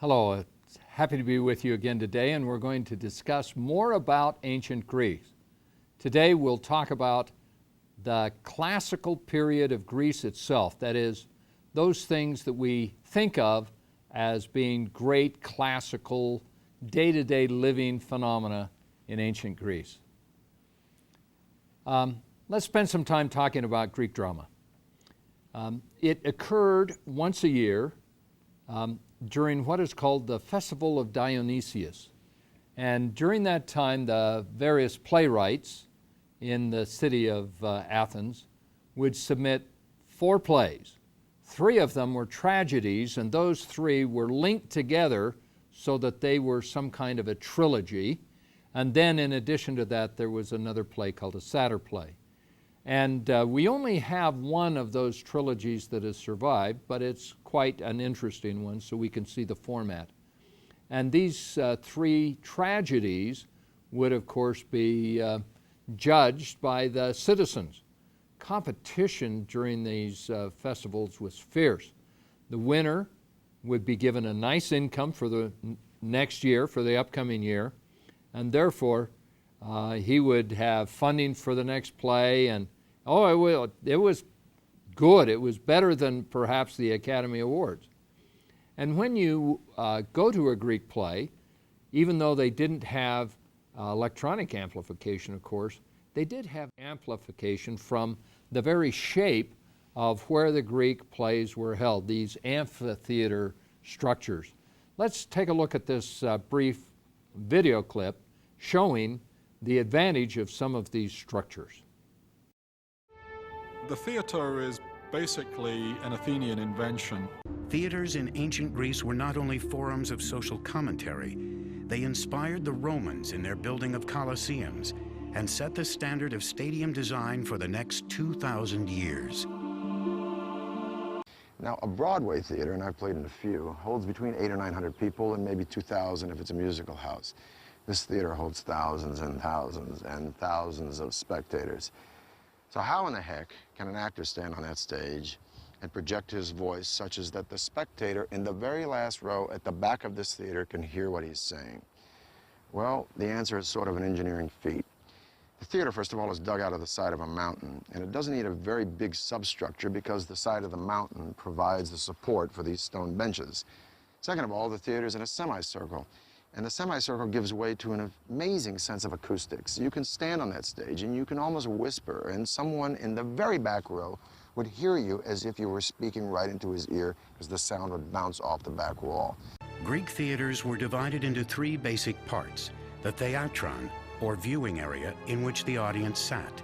Hello, it's happy to be with you again today, and we're going to discuss more about ancient Greece. Today we'll talk about the classical period of Greece itself, that is, those things that we think of as being great classical day-to-day living phenomena in ancient Greece. Let's spend some time talking about Greek drama. It occurred once a year during what is called the Festival of Dionysius. And during that time, the various playwrights in the city of Athens would submit 4 plays. 3 of them were tragedies, and those 3 were linked together so that they were some kind of a trilogy. And then in addition to that, there was another play called a satyr play. And we only have one of those trilogies that has survived, but it's quite an interesting one, so we can see the format. And these 3 tragedies would, of course, be judged by the citizens. Competition during these festivals was fierce. The winner would be given a nice income for the next year, for the upcoming year, and therefore he would have funding for the next play, and it was good. It was better than perhaps the Academy Awards. And when you go to a Greek play, even though they didn't have electronic amplification, of course, they did have amplification from the very shape of where the Greek plays were held, these amphitheater structures. Let's take a look at this brief video clip showing the advantage of some of these structures. The theater is basically an Athenian invention. Theaters in ancient Greece were not only forums of social commentary, they inspired the Romans in their building of colosseums and set the standard of stadium design for the next 2,000 years. Now, a Broadway theater, and I've played in a few, holds between 800 or 900 people and maybe 2,000 if it's a musical house. This theater holds thousands and thousands and thousands of spectators. So how in the heck can an actor stand on that stage and project his voice such as that the spectator in the very last row at the back of this theater can hear what he's saying? Well, the answer is sort of an engineering feat. The theater, first of all, is dug out of the side of a mountain, and it doesn't need a very big substructure because the side of the mountain provides the support for these stone benches. Second of all, the theater is in a semicircle, and the semicircle gives way to an amazing sense of acoustics. You can stand on that stage and you can almost whisper, and someone in the very back row would hear you as if you were speaking right into his ear because the sound would bounce off the back wall. Greek theaters were divided into 3 basic parts: the theatron, or viewing area in which the audience sat;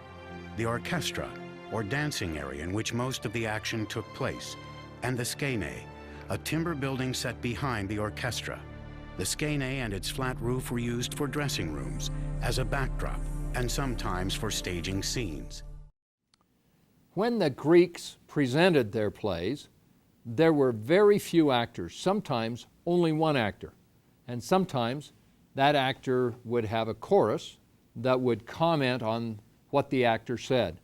the orchestra, or dancing area in which most of the action took place; and the skene, a timber building set behind the orchestra. The skene and its flat roof were used for dressing rooms, as a backdrop, and sometimes for staging scenes. When the Greeks presented their plays, there were very few actors, sometimes only one actor. And sometimes that actor would have a chorus that would comment on what the actor said.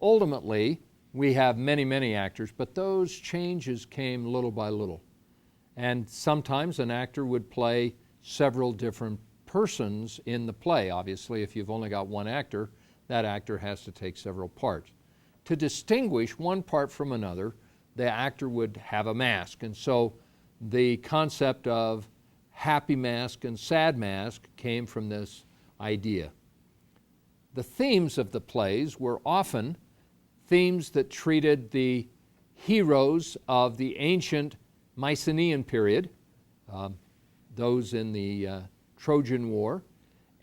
Ultimately, we have many, many actors, but those changes came little by little. And sometimes an actor would play several different persons in the play. Obviously, if you've only got one actor, that actor has to take several parts. To distinguish one part from another, the actor would have a mask. And so the concept of happy mask and sad mask came from this idea. The themes of the plays were often themes that treated the heroes of the ancient Mycenaean period, those in the Trojan War,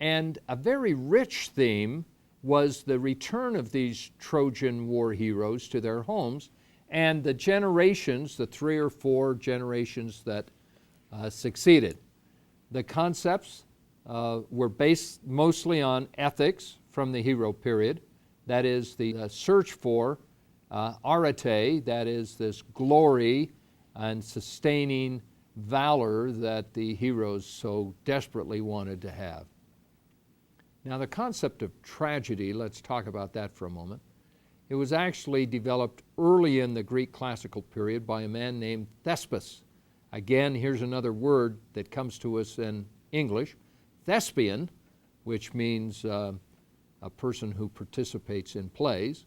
and a very rich theme was the return of these Trojan War heroes to their homes and the generations, the 3 or 4 generations that succeeded. The concepts were based mostly on ethics from the hero period, that is the search for arete, that is this glory and sustaining valor that the heroes so desperately wanted to have. Now, the concept of tragedy, let's talk about that for a moment. It was actually developed early in the Greek classical period by a man named Thespis. Again, here's another word that comes to us in English, thespian, which means a person who participates in plays,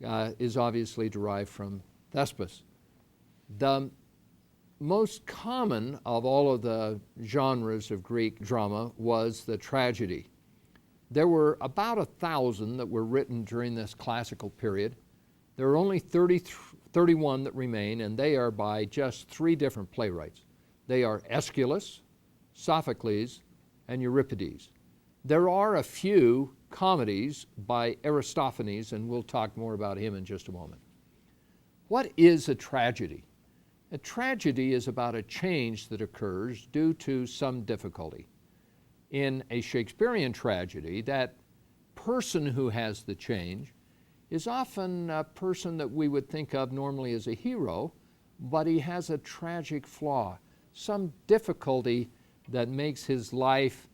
is obviously derived from Thespis. The most common of all of the genres of Greek drama was the tragedy. There were about 1,000 that were written during this classical period. There are only 31 that remain, and they are by just 3 different playwrights. They are Aeschylus, Sophocles, and Euripides. There are a few comedies by Aristophanes, and we'll talk more about him in just a moment. What is a tragedy? A tragedy is about a change that occurs due to some difficulty. In a Shakespearean tragedy, that person who has the change is often a person that we would think of normally as a hero, but he has a tragic flaw, some difficulty that makes his life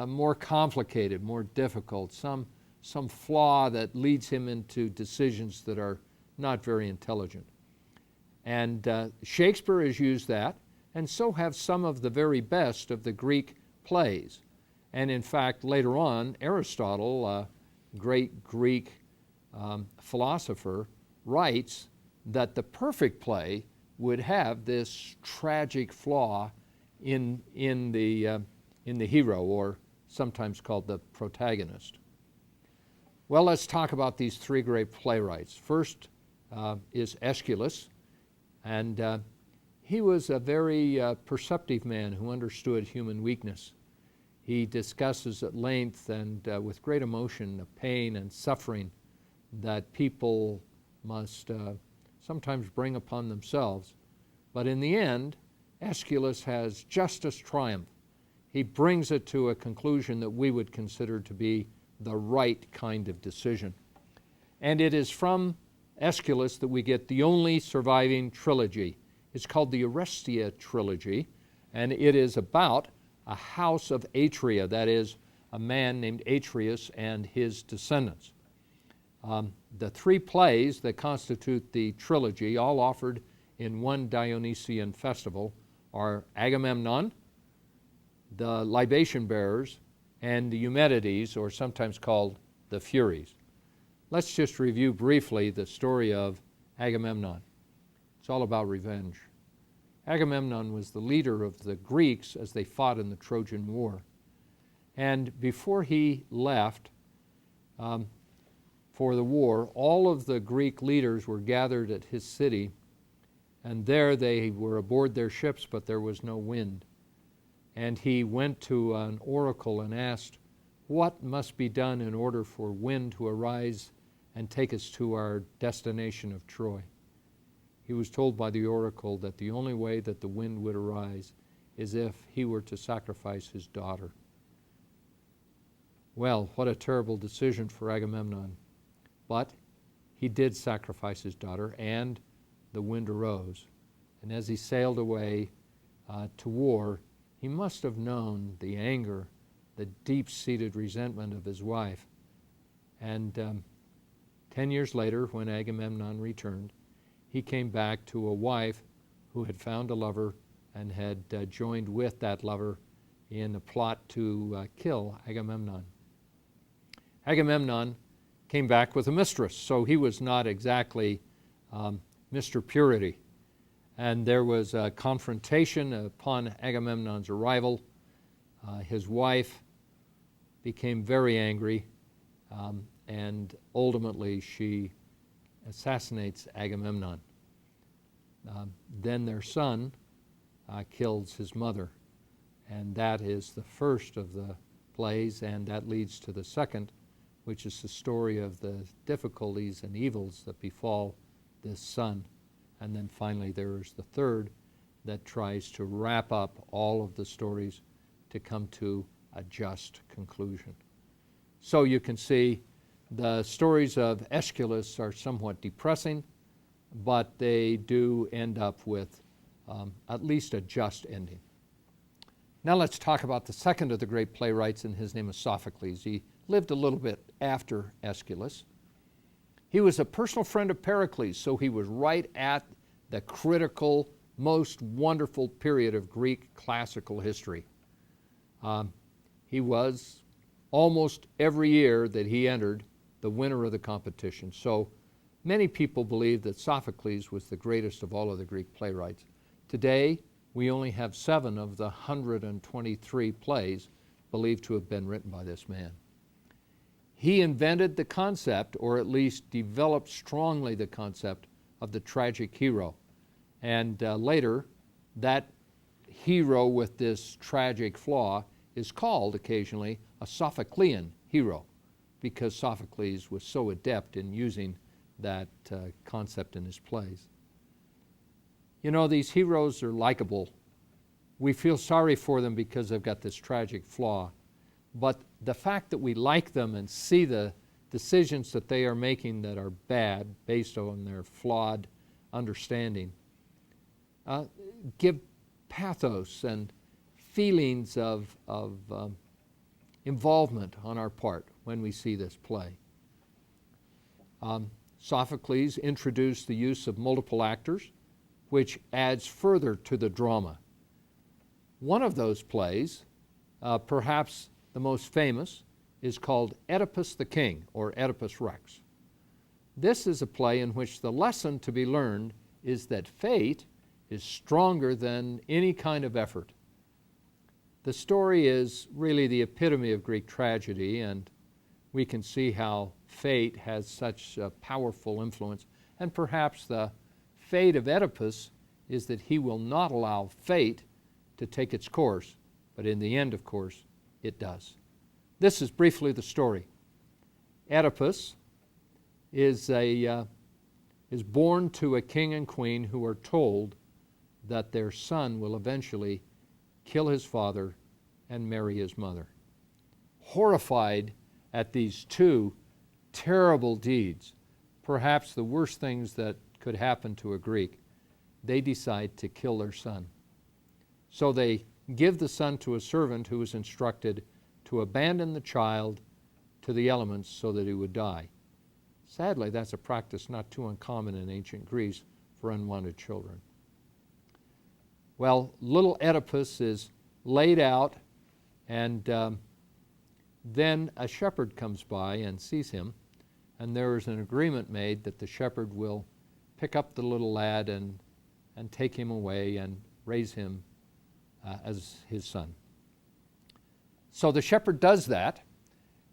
more complicated, more difficult, some flaw that leads him into decisions that are not very intelligent. And Shakespeare has used that, and so have some of the very best of the Greek plays. And in fact, later on, Aristotle, a great Greek philosopher, writes that the perfect play would have this tragic flaw in the hero, or sometimes called the protagonist. Well, let's talk about these 3 great playwrights. First is Aeschylus, and he was a very perceptive man who understood human weakness. He discusses at length and with great emotion the pain and suffering that people must sometimes bring upon themselves. But in the end, Aeschylus has justice triumph. He brings it to a conclusion that we would consider to be the right kind of decision. And it is from Aeschylus that we get the only surviving trilogy. It's called the Oresteia trilogy, and it is about a house of Atria, that is, a man named Atreus and his descendants. The 3 plays that constitute the trilogy, all offered in one Dionysian festival, are Agamemnon, the libation bearers, and the Eumenides, or sometimes called the Furies. Let's just review briefly the story of Agamemnon. It's all about revenge. Agamemnon was the leader of the Greeks as they fought in the Trojan War. And before he left for the war, all of the Greek leaders were gathered at his city, and there they were aboard their ships, but there was no wind. And he went to an oracle and asked, what must be done in order for wind to arise and take us to our destination of Troy? He was told by the oracle that the only way that the wind would arise is if he were to sacrifice his daughter. Well, what a terrible decision for Agamemnon. But he did sacrifice his daughter, and the wind arose. And as he sailed away to war, he must have known the anger, the deep-seated resentment of his wife. And 10 years later, when Agamemnon returned, he came back to a wife who had found a lover and had joined with that lover in a plot to kill Agamemnon. Agamemnon came back with a mistress, so he was not exactly Mr. Purity. And there was a confrontation upon Agamemnon's arrival. His wife became very angry, and ultimately she assassinates Agamemnon. Then their son kills his mother, and that is the first of the plays, and that leads to the second, which is the story of the difficulties and evils that befall this son. And then finally there is the third that tries to wrap up all of the stories to come to a just conclusion. So you can see the stories of Aeschylus are somewhat depressing, but they do end up with at least a just ending. Now let's talk about the second of the great playwrights, and his name is Sophocles. He lived a little bit after Aeschylus. He was a personal friend of Pericles, so he was right at the critical most wonderful period of Greek classical history. He was, almost every year that he entered, the winner of the competition. So many people believe that Sophocles was the greatest of all of the Greek playwrights. Today, we only have 7 of the 123 plays believed to have been written by this man. He invented the concept, or at least developed strongly the concept, of the tragic hero. And later, that hero with this tragic flaw is called occasionally a Sophoclean hero, because Sophocles was so adept in using that concept in his plays. You know, these heroes are likable. We feel sorry for them because they've got this tragic flaw. But the fact that we like them and see the decisions that they are making that are bad based on their flawed understanding give pathos and feelings of involvement on our part when we see this play. Sophocles introduced the use of multiple actors, which adds further to the drama. One of those plays, perhaps the most famous, is called Oedipus the King, or Oedipus Rex. This is a play in which the lesson to be learned is that fate is stronger than any kind of effort. The story is really the epitome of Greek tragedy, and we can see how fate has such a powerful influence. And perhaps the fate of Oedipus is that he will not allow fate to take its course, but in the end, of course, it does. This is briefly the story. Oedipus is born to a king and queen who are told that their son will eventually kill his father and marry his mother. Horrified at these two terrible deeds, perhaps the worst things that could happen to a Greek, they decide to kill their son. So they give the son to a servant who is instructed to abandon the child to the elements so that he would die. Sadly, that's a practice not too uncommon in ancient Greece for unwanted children. Well, little Oedipus is laid out, and then a shepherd comes by and sees him, and there is an agreement made that the shepherd will pick up the little lad and take him away and raise him as his son. So the shepherd does that,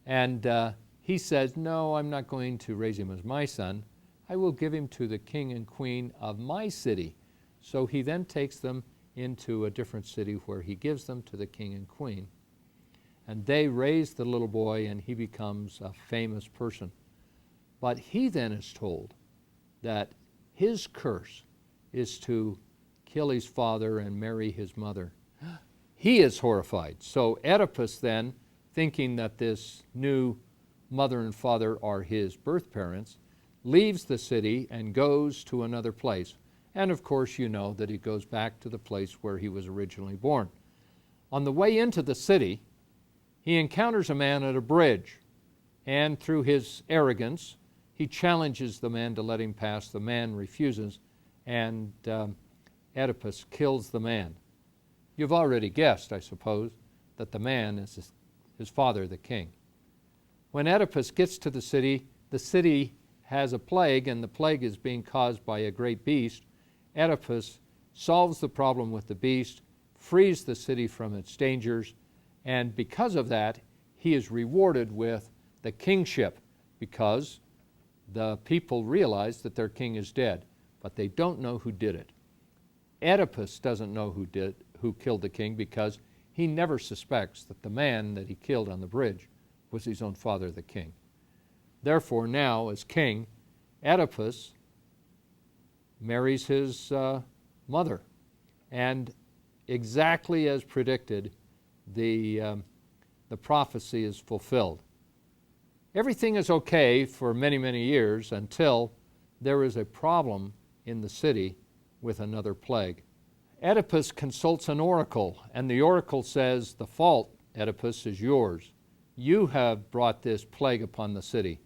and he says, "No, I'm not going to raise him as my son. I will give him to the king and queen of my city." So he then takes them into a different city where he gives them to the king and queen. And they raise the little boy, and he becomes a famous person. But he then is told that his curse is to kill his father and marry his mother. He is horrified. So Oedipus then, thinking that this new mother and father are his birth parents, leaves the city and goes to another place. And of course, you know that he goes back to the place where he was originally born. On the way into the city, he encounters a man at a bridge, and through his arrogance, he challenges the man to let him pass. The man refuses, and Oedipus kills the man. You've already guessed, I suppose, that the man is his father, the king. When Oedipus gets to the city has a plague, and the plague is being caused by a great beast. Oedipus solves the problem with the beast, frees the city from its dangers, and because of that, he is rewarded with the kingship, because the people realize that their king is dead, but they don't know who did it. Oedipus doesn't know who killed the king, because he never suspects that the man that he killed on the bridge was his own father, the king. Therefore, now, as king, Oedipus marries his mother. And exactly as predicted, the prophecy is fulfilled. Everything is okay for many, many years until there is a problem in the city with another plague. Oedipus consults an oracle, and the oracle says, "The fault, Oedipus, is yours. You have brought this plague upon the city."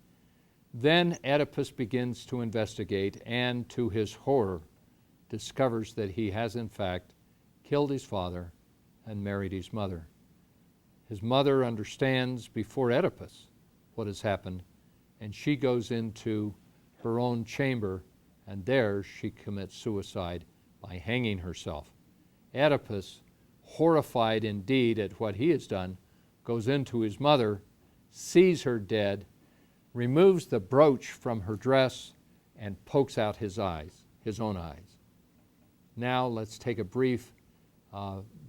Then Oedipus begins to investigate, and to his horror, discovers that he has in fact killed his father and married his mother. His mother understands before Oedipus what has happened, and she goes into her own chamber, and there she commits suicide by hanging herself. Oedipus, horrified indeed at what he has done, goes into his mother, sees her dead, removes the brooch from her dress, and pokes out his eyes, his own eyes. Now let's take a brief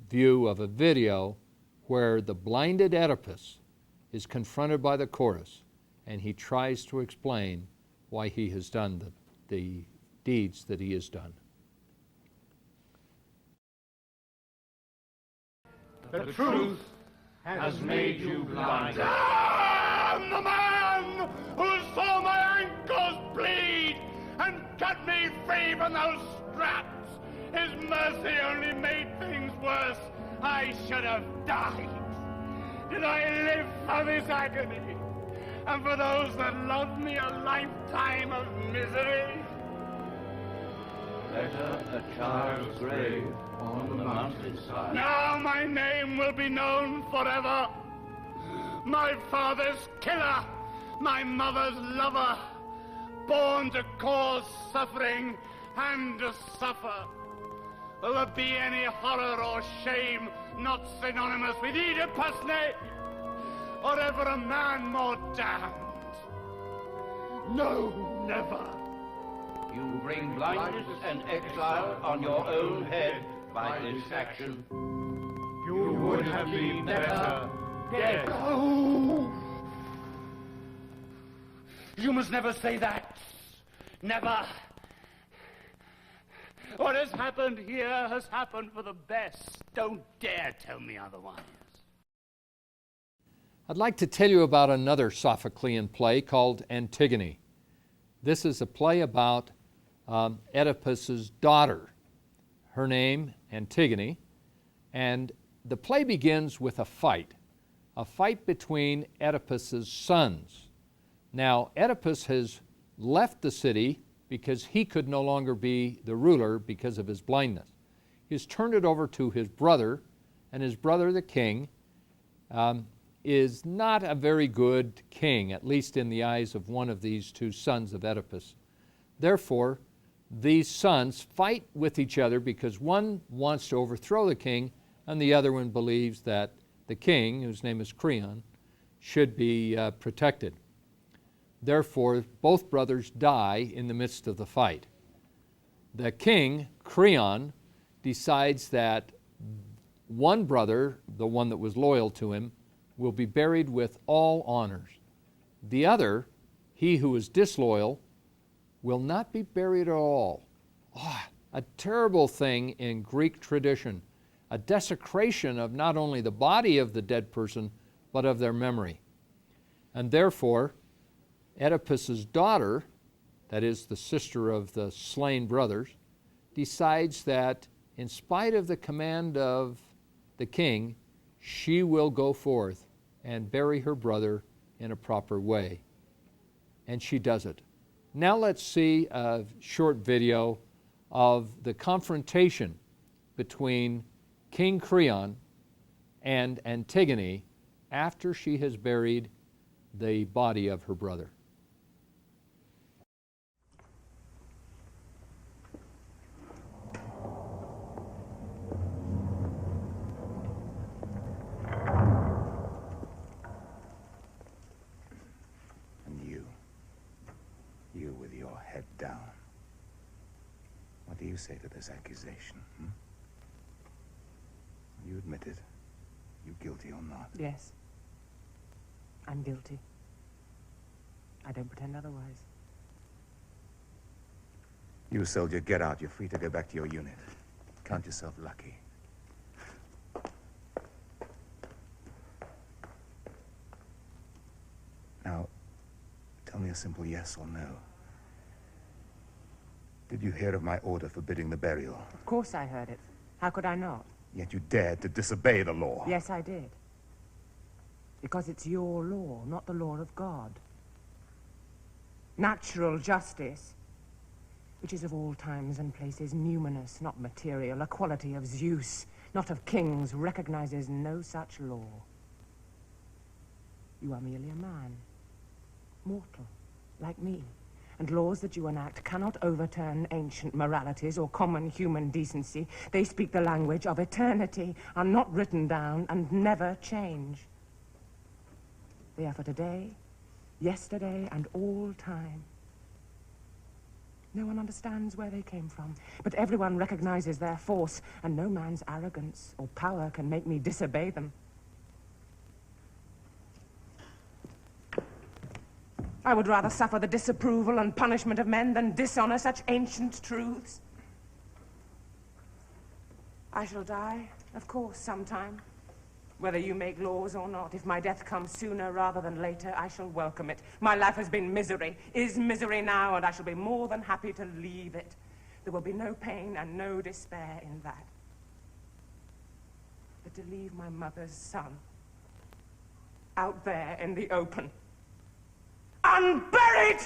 view of a video where the blinded Oedipus is confronted by the chorus, and he tries to explain why he has done the deeds that he has done. The truth has made you blind. I'm the man who saw my ankles bleed and cut me free from those straps. His mercy only made things worse. I should have died. Did I live for this agony? And for those that loved me, a lifetime of misery? Better a child's grave on the mountainside. Now my name will be known forever. My father's killer, my mother's lover, born to cause suffering and to suffer. Will there be any horror or shame not synonymous with Oedipus' name? Or ever a man more damned? No, never. You bring blindness and exile on your own head by this action. You would have been better dead. Oh! You must never say that. Never. What has happened here has happened for the best. Don't dare tell me otherwise. I'd like to tell you about another Sophoclean play called Antigone. This is a play about Oedipus's daughter. Her name, Antigone, and the play begins with a fight between Oedipus's sons. Now, Oedipus has left the city because he could no longer be the ruler because of his blindness. He's turned it over to his brother, and his brother, the king, is not a very good king, at least in the eyes of one of these two sons of Oedipus. Therefore, these sons fight with each other because one wants to overthrow the king, and the other one believes that the king, whose name is Creon, should be protected. Therefore, both brothers die in the midst of the fight. The king, Creon, decides that one brother, the one that was loyal to him, will be buried with all honors. The other, he who is disloyal, will not be buried at all. A terrible thing in Greek tradition, a desecration of not only the body of the dead person, but of their memory. And therefore, Oedipus's daughter, that is the sister of the slain brothers, decides that in spite of the command of the king, she will go forth and bury her brother in a proper way. And she does it. Now let's see a short video of the confrontation between King Creon and Antigone after she has buried the body of her brother. You with your head down. What do you say to this accusation? You admit it. You guilty or not? Yes. I'm guilty. I don't pretend otherwise. You, soldier, get out. You're free to go back to your unit. Count yourself lucky. Now, tell me a simple yes or no. Did you hear of my order forbidding the burial? Of course I heard it. How could I not? Yet you dared to disobey the law. Yes, I did. Because it's your law, not the law of God. Natural justice. which is of all times and places numinous, not material, a quality of Zeus, not of kings, recognizes no such law. You are merely a man, mortal, like me, and laws that you enact cannot overturn ancient moralities or common human decency. They speak the language of eternity, are not written down, and never change. They are for today, yesterday, and all time. No one understands where they came from, but everyone recognizes their force, and no man's arrogance or power can make me disobey them. I would rather suffer the disapproval and punishment of men than dishonor such ancient truths. I shall die, of course, sometime. Whether you make laws or not, if my death comes sooner rather than later, I shall welcome it. My life has been misery, is misery now, and I shall be more than happy to leave it. There will be no pain and no despair in that. But to leave my mother's son out there in the open, unburied!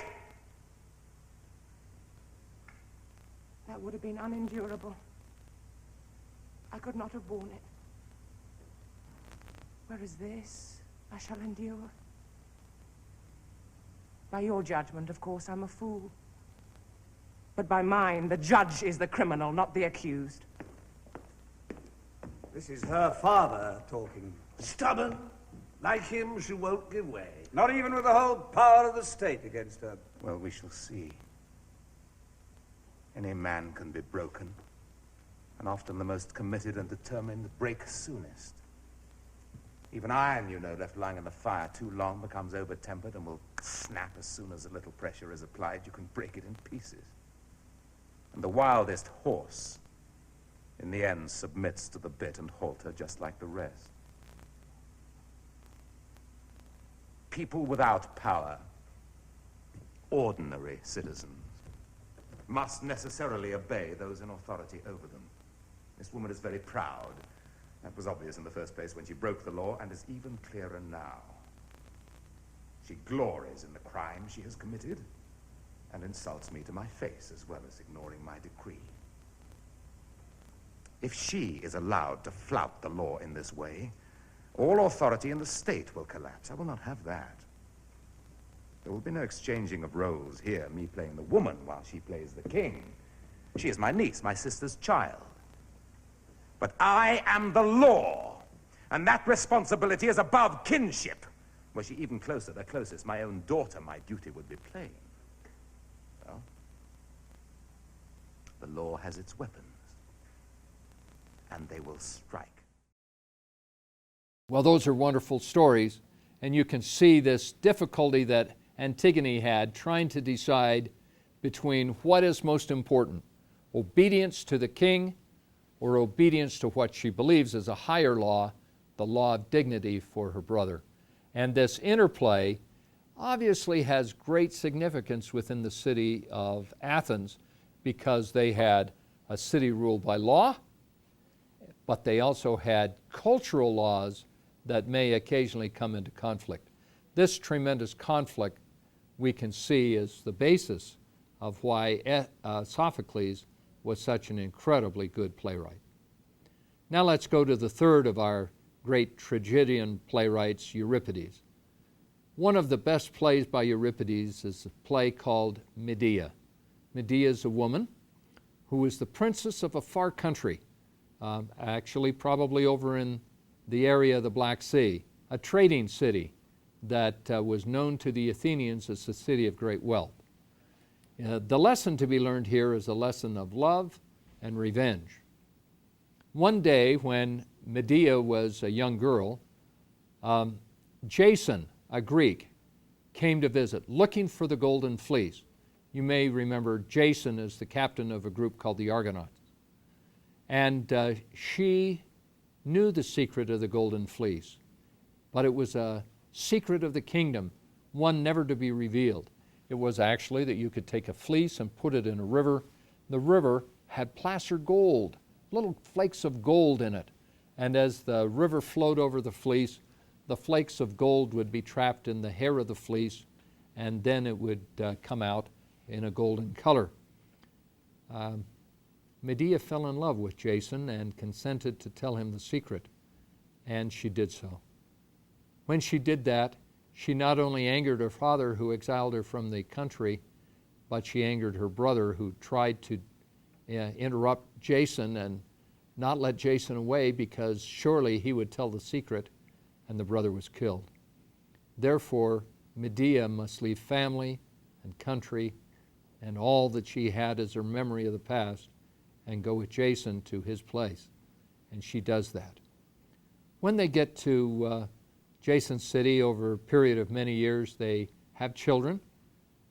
That would have been unendurable. I could not have borne it. Whereas this, I shall endure. By your judgment, of course, I'm a fool. But by mine, the judge is the criminal, not the accused. This is her father talking. Stubborn. Like him, she won't give way. Not even with the whole power of the state against her. Well, we shall see. Any man can be broken, and often the most committed and determined break soonest. Even iron, you know, left lying in the fire too long becomes over-tempered and will snap as soon as a little pressure is applied. You can break it in pieces. And the wildest horse, in the end, submits to the bit and halter just like the rest. People without power, ordinary citizens, must necessarily obey those in authority over them. This woman is very proud. That was obvious in the first place when she broke the law, and is even clearer now. She glories in the crime she has committed, and insults me to my face, as well as ignoring my decree. If she is allowed to flout the law in this way, all authority in the state will collapse. I will not have that. There will be no exchanging of roles here, me playing the woman while she plays the king. She is my niece, my sister's child. But I am the law, and that responsibility is above kinship. Were she even closer, the closest, my own daughter, my duty would be plain. Well, the law has its weapons, and they will strike. Well, those are wonderful stories, and you can see this difficulty that Antigone had trying to decide between what is most important, obedience to the king or obedience to what she believes is a higher law, the law of dignity for her brother. And this interplay obviously has great significance within the city of Athens because they had a city ruled by law, but they also had cultural laws that may occasionally come into conflict. This tremendous conflict we can see is the basis of why Sophocles was such an incredibly good playwright. Now let's go to the third of our great tragedian playwrights, Euripides. One of the best plays by Euripides is a play called Medea. Medea is a woman who is the princess of a far country, actually probably over in the area of the Black Sea, a trading city that was known to the Athenians as the city of great wealth. The lesson to be learned here is a lesson of love and revenge. One day when Medea was a young girl, Jason, a Greek, came to visit looking for the Golden Fleece. You may remember Jason as the captain of a group called the Argonauts. And she knew the secret of the Golden Fleece, but it was a secret of the kingdom, one never to be revealed. It was actually that you could take a fleece and put it in a river. The river had placer gold, little flakes of gold in it. And as the river flowed over the fleece, the flakes of gold would be trapped in the hair of the fleece, and then it would come out in a golden color. Medea fell in love with Jason and consented to tell him the secret, and she did so. When she did that, she not only angered her father, who exiled her from the country, but she angered her brother, who tried to interrupt Jason and not let Jason away, because surely he would tell the secret, and the brother was killed. Therefore, Medea must leave family and country and all that she had as her memory of the past and go with Jason to his place. And she does that. When they get to Jason's city over a period of many years, they have children,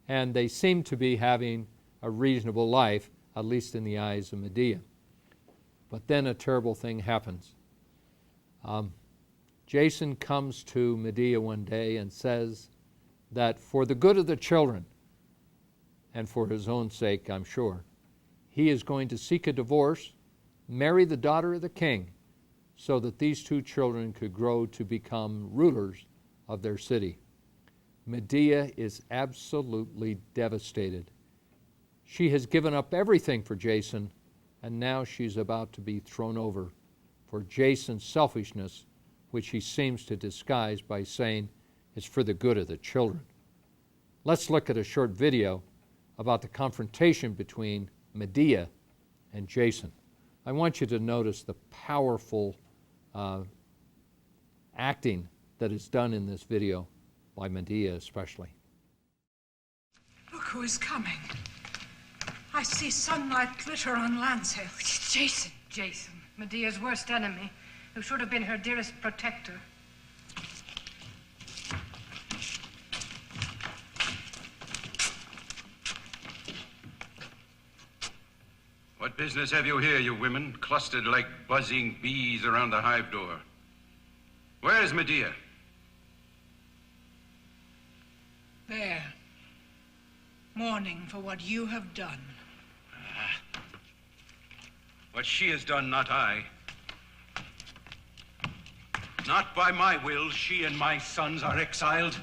and they seem to be having a reasonable life, at least in the eyes of Medea. But then a terrible thing happens. Jason comes to Medea one day and says that for the good of the children, and for his own sake, I'm sure, he is going to seek a divorce, marry the daughter of the king, so that these two children could grow to become rulers of their city. Medea is absolutely devastated. She has given up everything for Jason, and now she's about to be thrown over for Jason's selfishness, which he seems to disguise by saying it's for the good of the children. Let's look at a short video about the confrontation between Medea and Jason. I want you to notice the powerful acting that is done in this video by Medea especially. Look who is coming. I see sunlight glitter on Lanshill. It's Jason. Jason, Medea's worst enemy, who should have been her dearest protector. What business have you here, you women, clustered like buzzing bees around the hive door? Where is Medea? There. Mourning for what you have done. What she has done, not I. Not by my will, she and my sons are exiled.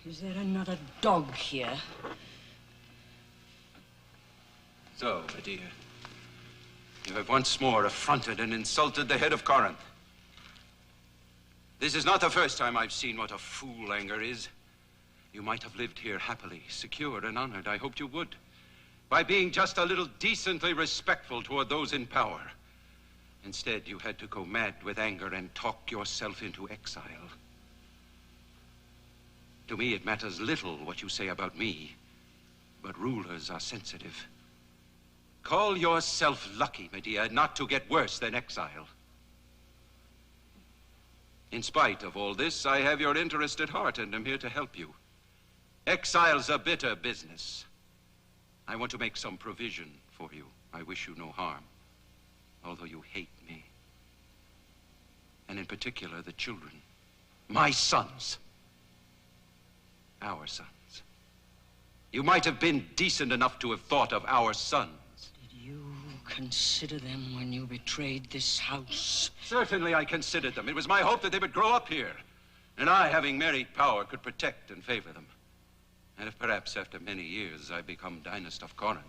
Is there another dog here? So, Medea, you have once more affronted and insulted the head of Corinth. This is not the first time I've seen what a fool anger is. You might have lived here happily, secure and honored. I hoped you would, by being just a little decently respectful toward those in power. Instead, you had to go mad with anger and talk yourself into exile. To me, it matters little what you say about me, but rulers are sensitive. Call yourself lucky, Medea, not to get worse than exile. In spite of all this, I have your interest at heart and am here to help you. Exile's a bitter business. I want to make some provision for you. I wish you no harm, although you hate me. And in particular, the children. My sons. Our sons. You might have been decent enough to have thought of our sons. Did you consider them when you betrayed this house? Certainly I considered them. It was my hope that they would grow up here, and I, having married power, could protect and favor them. And if perhaps after many years I become Dynast of Corinth,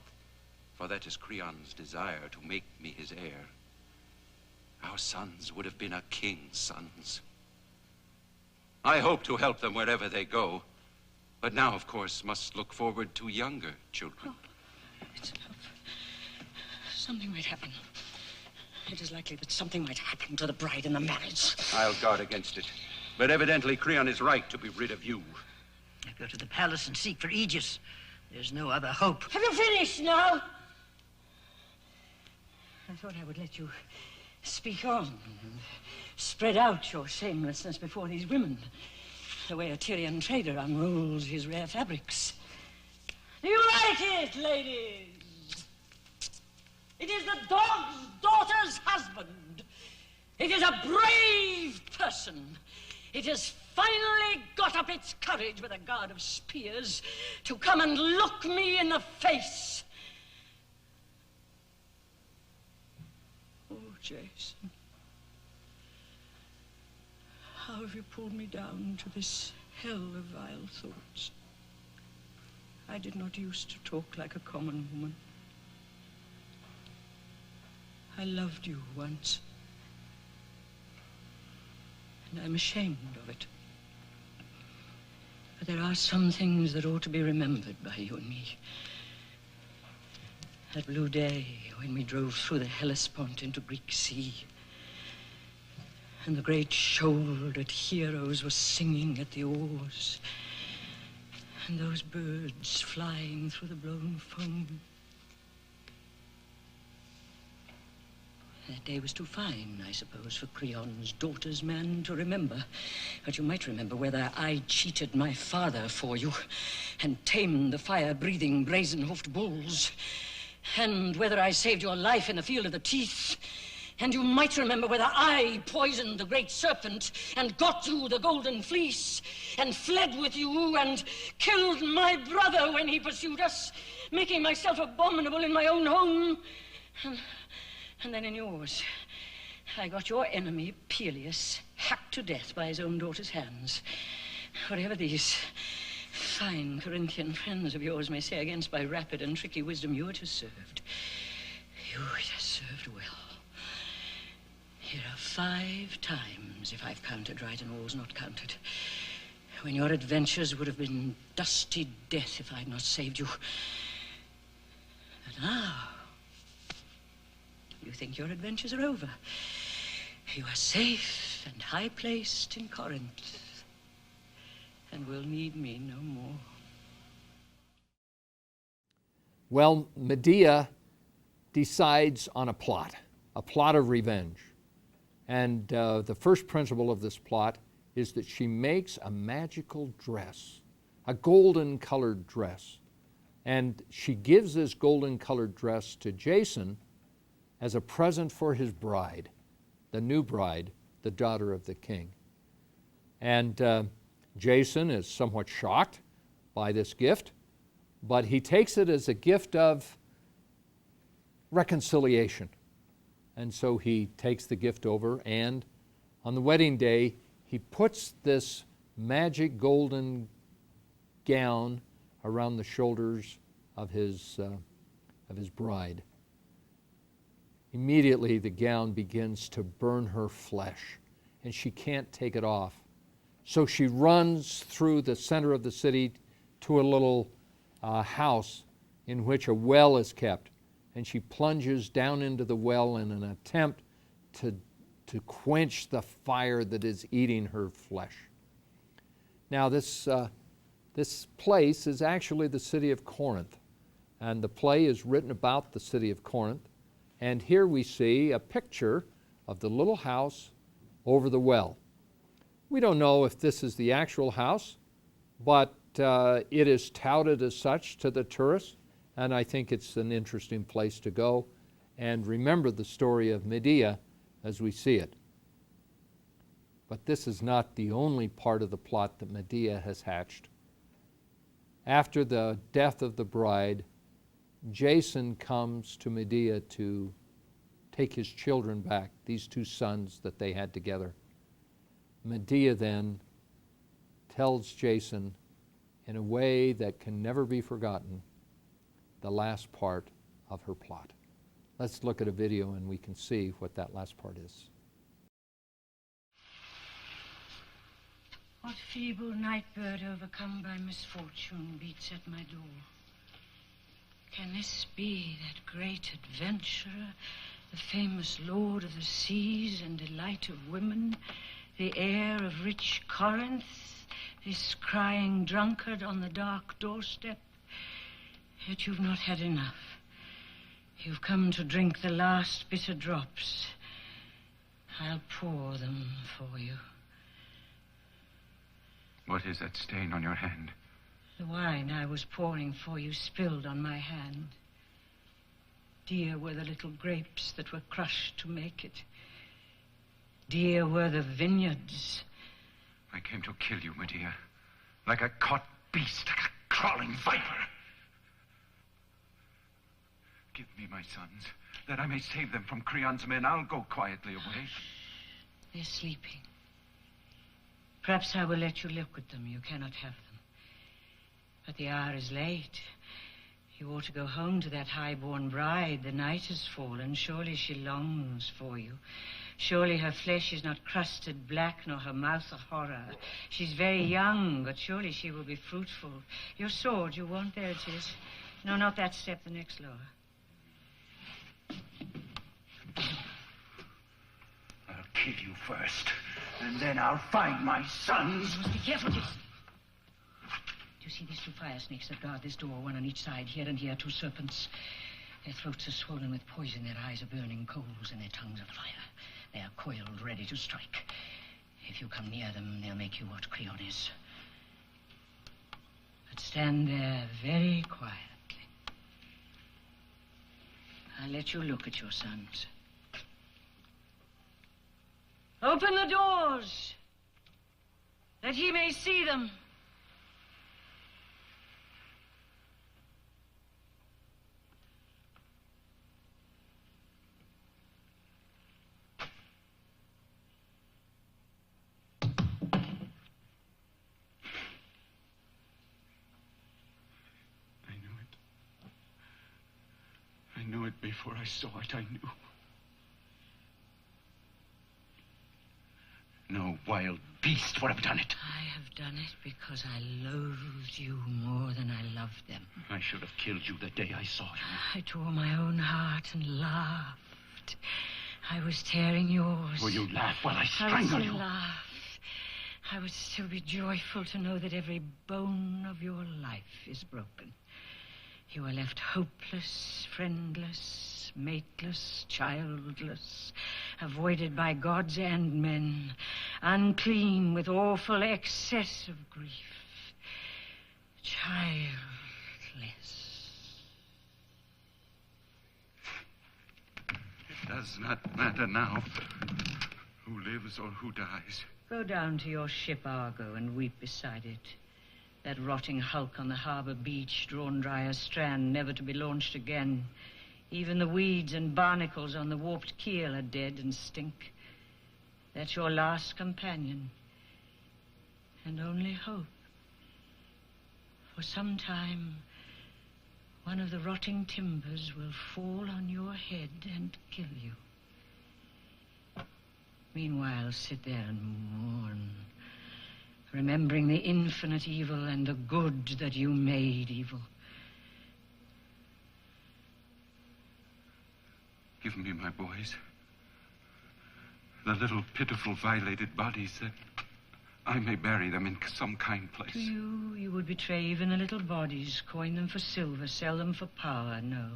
for that is Creon's desire, to make me his heir, our sons would have been a king's sons. I hope to help them wherever they go, but now, of course, must look forward to younger children. Oh, it's enough. Something might happen. It is likely that something might happen to the bride in the marriage. I'll guard against it. But evidently Creon is right to be rid of you. Go to the palace and seek for Aegis. There's no other hope. Have you finished now? I thought I would let you speak on and spread out your shamelessness before these women, the way a Tyrian trader unrolls his rare fabrics. Do you like it, ladies? It is the dog's daughter's husband. It is a brave person. It has finally got up its courage with a guard of spears to come and look me in the face. Oh, Jason. How have you pulled me down to this hell of vile thoughts? I did not used to talk like a common woman. I loved you once. And I'm ashamed of it. But there are some things that ought to be remembered by you and me. That blue day when we drove through the Hellespont into Greek Sea, and the great shouldered heroes were singing at the oars, and those birds flying through the blown foam. That day was too fine, I suppose, for Creon's daughter's man to remember. But you might remember whether I cheated my father for you and tamed the fire-breathing, brazen-hoofed bulls, and whether I saved your life in the Field of the Teeth. And you might remember whether I poisoned the great serpent and got you the golden fleece and fled with you and killed my brother when he pursued us, making myself abominable in my own home. And then in yours, I got your enemy, Peleus, hacked to death by his own daughter's hands. Whatever these fine Corinthian friends of yours may say against my rapid and tricky wisdom, you it has served. You it has served well. Here are 5 times, if I've counted right and all's not counted, when your adventures would have been dusty death if I'd not saved you. But now, you think your adventures are over. You are safe and high-placed in Corinth, and will need me no more. Well, Medea decides on a plot of revenge. And the first principle of this plot is that she makes a magical dress, a golden-colored dress. And she gives this golden-colored dress to Jason as a present for his bride, the new bride, the daughter of the king. And Jason is somewhat shocked by this gift, but he takes it as a gift of reconciliation. And so he takes the gift over, and on the wedding day, he puts this magic golden gown around the shoulders of his bride. Immediately, the gown begins to burn her flesh, and she can't take it off. So she runs through the center of the city to a little house in which a well is kept, and she plunges down into the well in an attempt to quench the fire that is eating her flesh. Now, this place is actually the city of Corinth, and the play is written about the city of Corinth. And here we see a picture of the little house over the well. We don't know if this is the actual house, but it is touted as such to the tourists, and I think it's an interesting place to go and remember the story of Medea as we see it. But this is not the only part of the plot that Medea has hatched. After the death of the bride, Jason comes to Medea to take his children back, these 2 sons that they had together. Medea then tells Jason, in a way that can never be forgotten, the last part of her plot. Let's look at a video and we can see what that last part is. What feeble night bird overcome by misfortune beats at my door? Can this be that great adventurer, the famous lord of the seas and delight of women, the heir of rich Corinth, this crying drunkard on the dark doorstep? Yet you've not had enough. You've come to drink the last bitter drops. I'll pour them for you. What is that stain on your hand? The wine I was pouring for you spilled on my hand. Dear were the little grapes that were crushed to make it. Dear were the vineyards. I came to kill you, Medea. Like a caught beast, like a crawling viper. Give me my sons, that I may save them from Creon's men. I'll go quietly away. They're sleeping. Perhaps I will let you look at them. You cannot have them. But the hour is late. You ought to go home to that high-born bride. The night has fallen. Surely she longs for you. Surely her flesh is not crusted black, nor her mouth a horror. She's very young, but surely she will be fruitful. Your sword, you want? There it is. No, not that step, the next lower. I'll kill you first, and then I'll find my sons. You must be careful, Jason. Do you see these two fire snakes that guard this door, one on each side? Here and here, two serpents. Their throats are swollen with poison, their eyes are burning coals, and their tongues are fire. They are coiled, ready to strike. If you come near them, they'll make you what Creon is. But stand there very quietly. I'll let you look at your sons. Open the doors, that he may see them. I knew it before I saw it. I knew. No wild beast would have done it. I have done it because I loathed you more than I loved them. I should have killed you the day I saw you. I tore my own heart and laughed. I was tearing yours. Will you laugh while I I strangle would you? still laugh. I would still be joyful to know that every bone of your life is broken. You are left hopeless, friendless, mateless, childless, avoided by gods and men, unclean with awful excess of grief, childless. It does not matter now who lives or who dies. Go down to your ship, Argo, and weep beside it. That rotting hulk on the harbor beach, drawn dry as strand, never to be launched again. Even the weeds and barnacles on the warped keel are dead and stink. That's your last companion, and only hope. For some time, one of the rotting timbers will fall on your head and kill you. Meanwhile, sit there and mourn, remembering the infinite evil and the good that you made evil. Give me my boys. The little pitiful violated bodies, that I may bury them in some kind place. To you, you would betray even the little bodies, coin them for silver, sell them for power. No.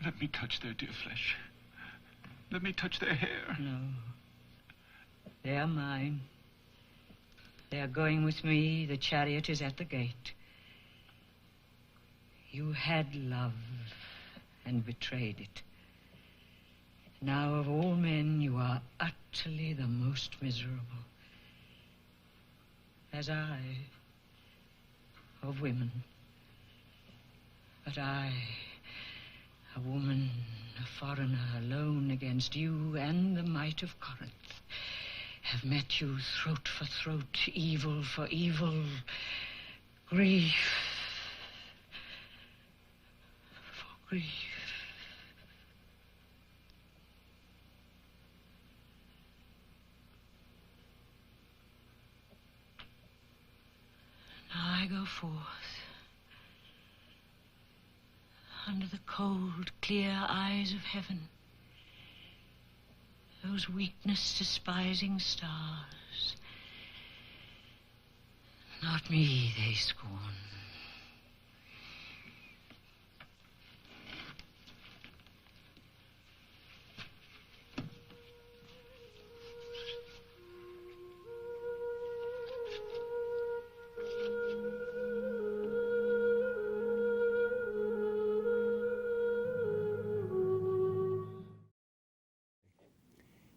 Let me touch their dear flesh. Let me touch their hair. No. They are mine. They are going with me. The chariot is at the gate. You had love and betrayed it. Now, of all men, you are utterly the most miserable. As I, of women. But I, a woman, a foreigner, alone against you and the might of Corinth, have met you throat for throat, evil for evil, grief for grief. Now I go forth under the cold, clear eyes of heaven. Those weakness-despising stars. Not me they scorn.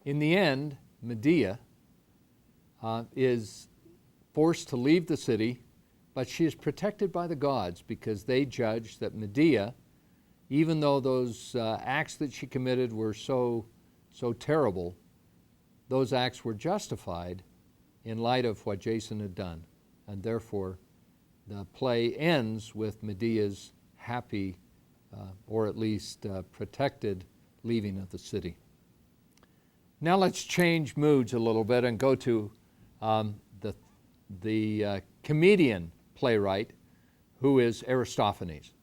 In the end, Medea is forced to leave the city, but she is protected by the gods because they judge that Medea, even though those acts that she committed were so terrible, those acts were justified in light of what Jason had done. and therefore the play ends with Medea's happy, or at least protected, leaving of the city. Now let's change moods a little bit and go to the comedian playwright, who is Aristophanes.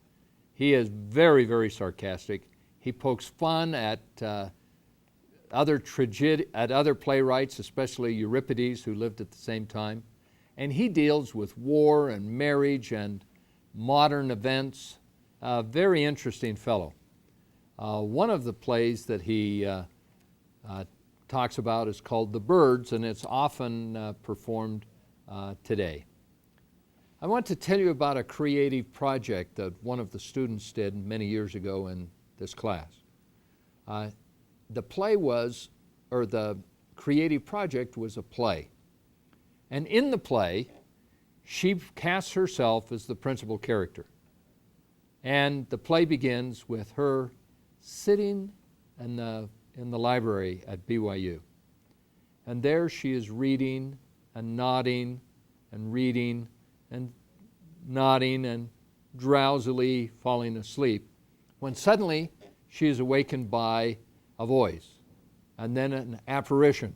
He is very, very sarcastic. He pokes fun at other playwrights, especially Euripides, who lived at the same time. And he deals with war and marriage and modern events. A very interesting fellow. One of the plays that he talks about is called The Birds, and it's often performed today. I want to tell you about a creative project that one of the students did many years ago in this class. The creative project was a play. And in the play, she casts herself as the principal character. And the play begins with her sitting in the library at BYU. And there she is reading and nodding and reading and nodding and drowsily falling asleep, when suddenly she is awakened by a voice and then an apparition.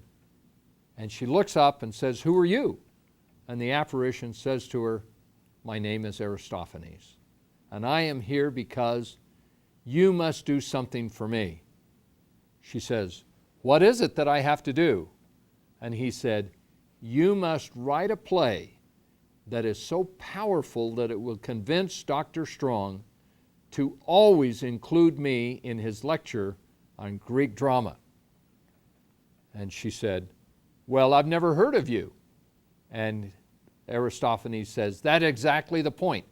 And she looks up and says, "Who are you?" And the apparition says to her, "My name is Aristophanes, and I am here because you must do something for me." She says, "What is it that I have to do?" And he said, "You must write a play that is so powerful that it will convince Dr. Strong to always include me in his lecture on Greek drama." And she said, "Well, I've never heard of you." And Aristophanes says, "That's exactly the point.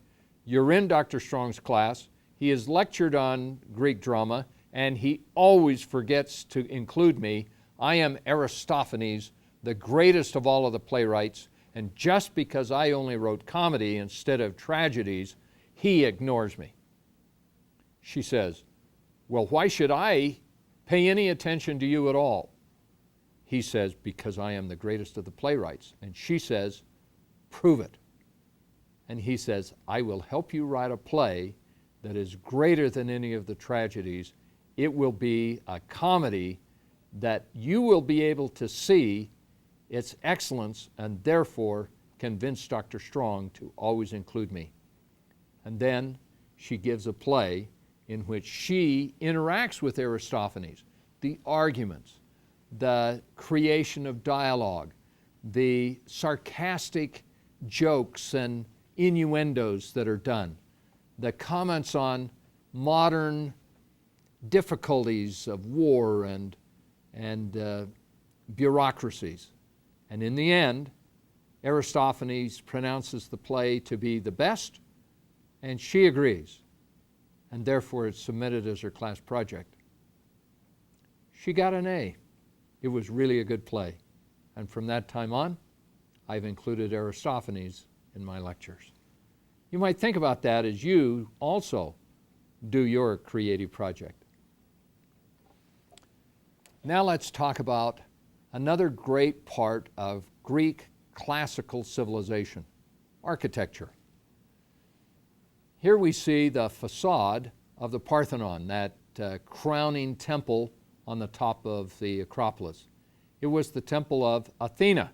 You're in Dr. Strong's class. He has lectured on Greek drama, and he always forgets to include me. I am Aristophanes, the greatest of all of the playwrights, and just because I only wrote comedy instead of tragedies, he ignores me." She says, "Well, why should I pay any attention to you at all?" He says, "Because I am the greatest of the playwrights." And she says, "Prove it." And he says, "I will help you write a play that is greater than any of the tragedies. It will be a comedy that you will be able to see its excellence and therefore convince Dr. Strong to always include me." And then she gives a play in which she interacts with Aristophanes, the arguments, the creation of dialogue, the sarcastic jokes and innuendos that are done, the comments on modern difficulties of war and bureaucracies. And in the end, Aristophanes pronounces the play to be the best, and she agrees, and therefore it's submitted as her class project. She got an A. It was really a good play. And from that time on, I've included Aristophanes in my lectures. You might think about that as you also do your creative project. Now let's talk about another great part of Greek classical civilization, architecture. Here we see the facade of the Parthenon, that crowning temple on the top of the Acropolis. It was the temple of Athena,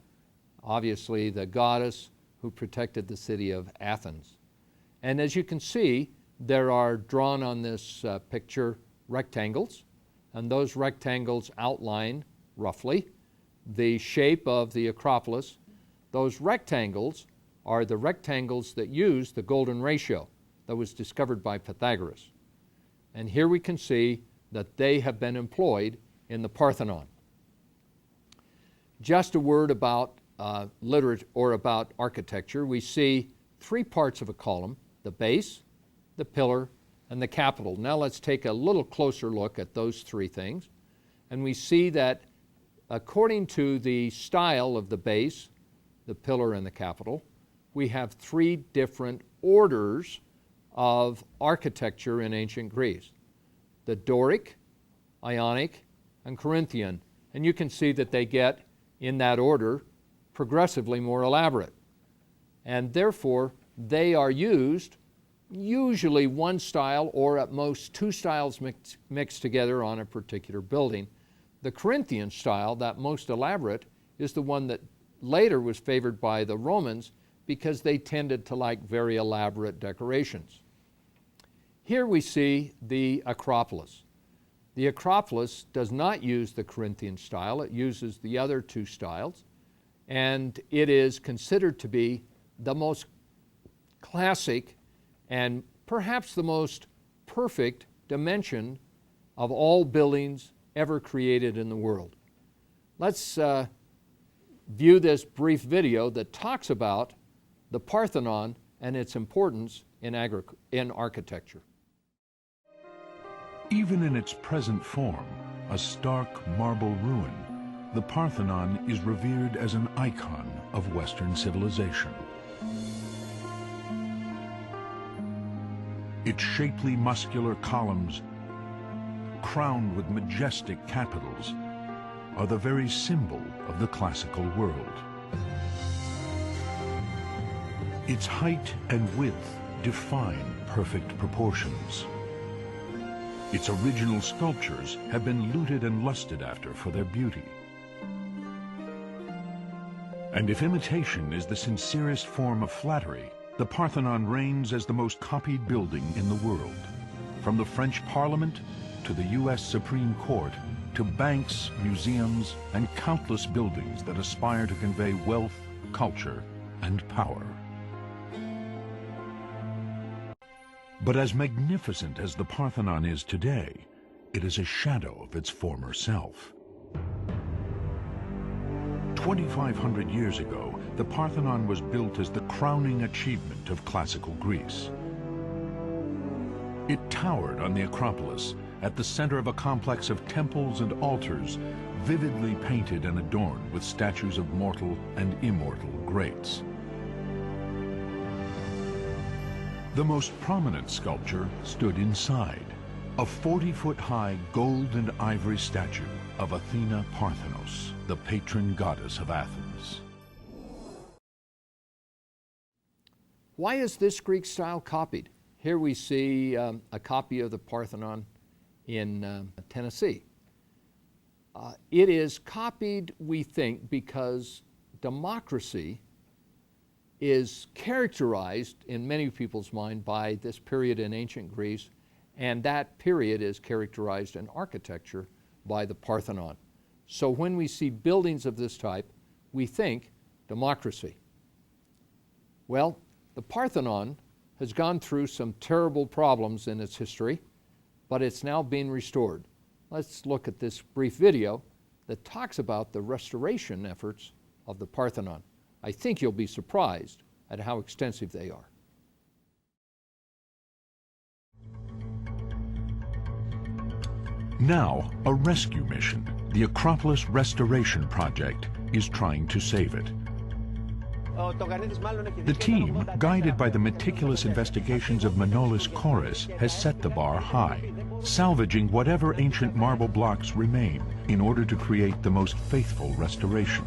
obviously the goddess who protected the city of Athens. And as you can see, there are drawn on this picture rectangles, and those rectangles outline, roughly, the shape of the Acropolis. Those rectangles are the rectangles that use the golden ratio that was discovered by Pythagoras. And here we can see that they have been employed in the Parthenon. Just a word about literature or about architecture. We see three parts of a column: the base, the pillar, and the capital. Now let's take a little closer look at those three things. And we see that according to the style of the base, the pillar, and the capital, we have three different orders of architecture in ancient Greece: the Doric, Ionic, and Corinthian. And you can see that they get, in that order, progressively more elaborate. and therefore they are used, usually one style or at most two styles mixed together on a particular building. The Corinthian style, that most elaborate, is the one that later was favored by the Romans because they tended to like very elaborate decorations. Here we see the Acropolis. The Acropolis does not use the Corinthian style, it uses the other two styles, and it is considered to be the most classic and perhaps the most perfect dimension of all buildings ever created in the world. Let's view this brief video that talks about the Parthenon and its importance in architecture. Even in its present form, a stark marble ruin, the Parthenon is revered as an icon of Western civilization. Its shapely, muscular columns, crowned with majestic capitals, are the very symbol of the classical world. Its height and width define perfect proportions. Its original sculptures have been looted and lusted after for their beauty. And if imitation is the sincerest form of flattery, the Parthenon reigns as the most copied building in the world. From the French Parliament to the U.S. Supreme Court, to banks, museums, and countless buildings that aspire to convey wealth, culture, and power. But as magnificent as the Parthenon is today, it is a shadow of its former self. 2,500 years ago, the Parthenon was built as the crowning achievement of classical Greece. It towered on the Acropolis, at the center of a complex of temples and altars, vividly painted and adorned with statues of mortal and immortal greats. The most prominent sculpture stood inside, a 40-foot-high gold and ivory statue of Athena Parthenos, the patron goddess of Athens. Why is this Greek style copied? Here we see a copy of the Parthenon in Tennessee. It is copied, we think, because democracy is characterized in many people's mind by this period in ancient Greece, and that period is characterized in architecture by the Parthenon. So when we see buildings of this type, we think democracy. Well, the Parthenon has gone through some terrible problems in its history, but it's now being restored. Let's look at this brief video that talks about the restoration efforts of the Parthenon. I think you'll be surprised at how extensive they are. Now, a rescue mission, the Acropolis Restoration Project, is trying to save it. The team, guided by the meticulous investigations of Manolis Korres, has set the bar high, salvaging whatever ancient marble blocks remain in order to create the most faithful restoration.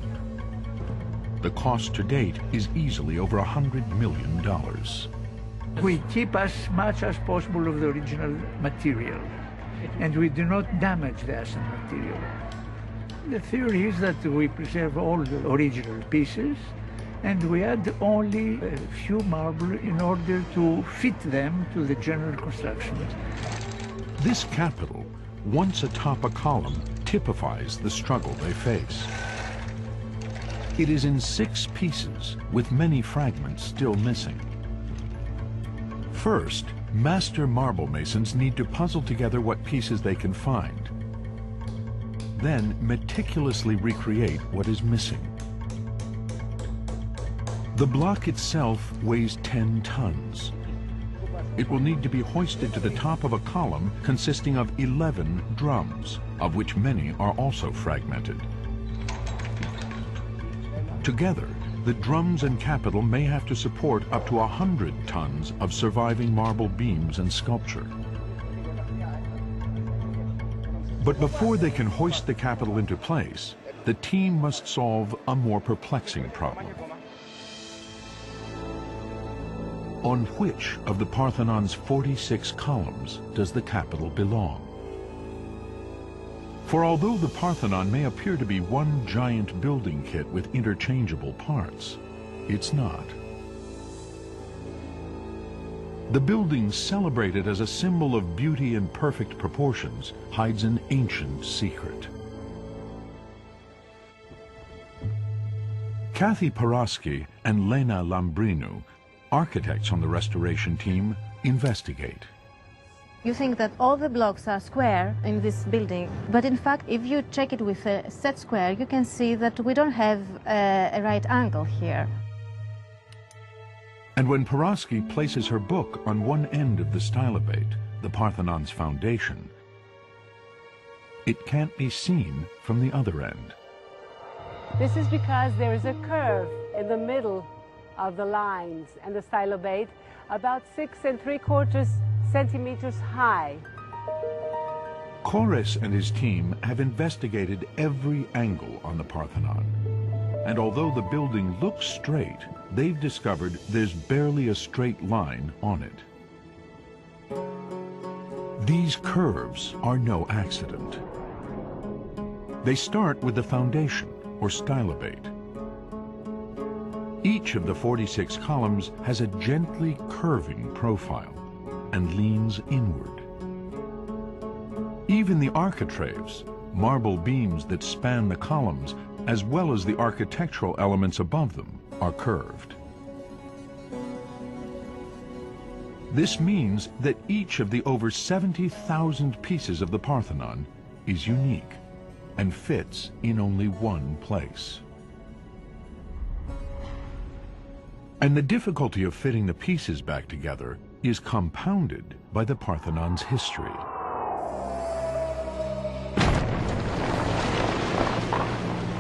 The cost to date is easily over $100 million. We keep as much as possible of the original material, and we do not damage the asset material. The theory is that we preserve all the original pieces, and we add only a few marble in order to fit them to the general construction. This capital, once atop a column, typifies the struggle they face. It is in 6 pieces, with many fragments still missing. First, master marble masons need to puzzle together what pieces they can find. Then meticulously recreate what is missing. The block itself weighs 10 tons. It will need to be hoisted to the top of a column consisting of 11 drums, of which many are also fragmented. Together, the drums and capital may have to support up to 100 tons of surviving marble beams and sculpture. But before they can hoist the capital into place, the team must solve a more perplexing problem. On which of the Parthenon's 46 columns does the capital belong? For although the Parthenon may appear to be one giant building kit with interchangeable parts, it's not. The building celebrated as a symbol of beauty and perfect proportions hides an ancient secret. Kathy Paraski and Lena Lambrinu, architects on the restoration team, investigate. You think that all the blocks are square in this building, but in fact, if you check it with a set square, you can see that we don't have a right angle here. And when Paraski places her book on one end of the stylobate, the Parthenon's foundation, it can't be seen from the other end. This is because there is a curve in the middle of the lines and the stylobate, about 6 3/4 centimeters high. Kores and his team have investigated every angle on the Parthenon. And although the building looks straight, they've discovered there's barely a straight line on it. These curves are no accident. They start with the foundation, or stylobate. Each of the 46 columns has a gently curving profile and leans inward. Even the architraves, marble beams that span the columns, as well as the architectural elements above them, are curved. This means that each of the over 70,000 pieces of the Parthenon is unique and fits in only one place. And the difficulty of fitting the pieces back together is compounded by the Parthenon's history.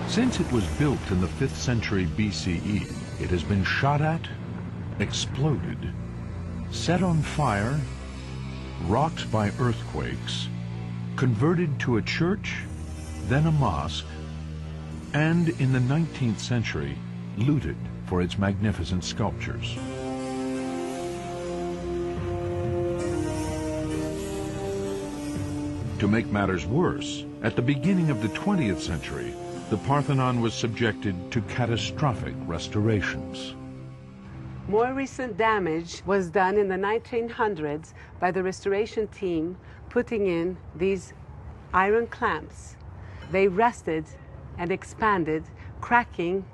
Since it was built in the 5th century BCE, it has been shot at, exploded, set on fire, rocked by earthquakes, converted to a church, then a mosque, and in the 19th century, looted for its magnificent sculptures. To make matters worse, at the beginning of the 20th century, the Parthenon was subjected to catastrophic restorations. More recent damage was done in the 1900s by the restoration team putting in these iron clamps. They rusted and expanded, cracking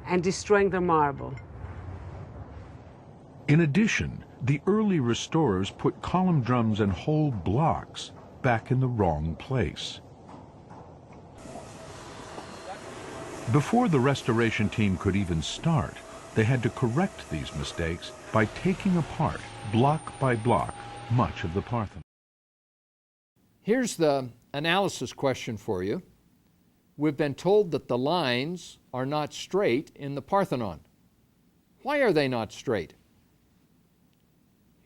and destroying the marble. In addition, the early restorers put column drums and whole blocks back in the wrong place. Before the restoration team could even start, they had to correct these mistakes by taking apart, block by block, much of the Parthenon. Here's the analysis question for you. We've been told that the lines are not straight in the Parthenon. Why are they not straight?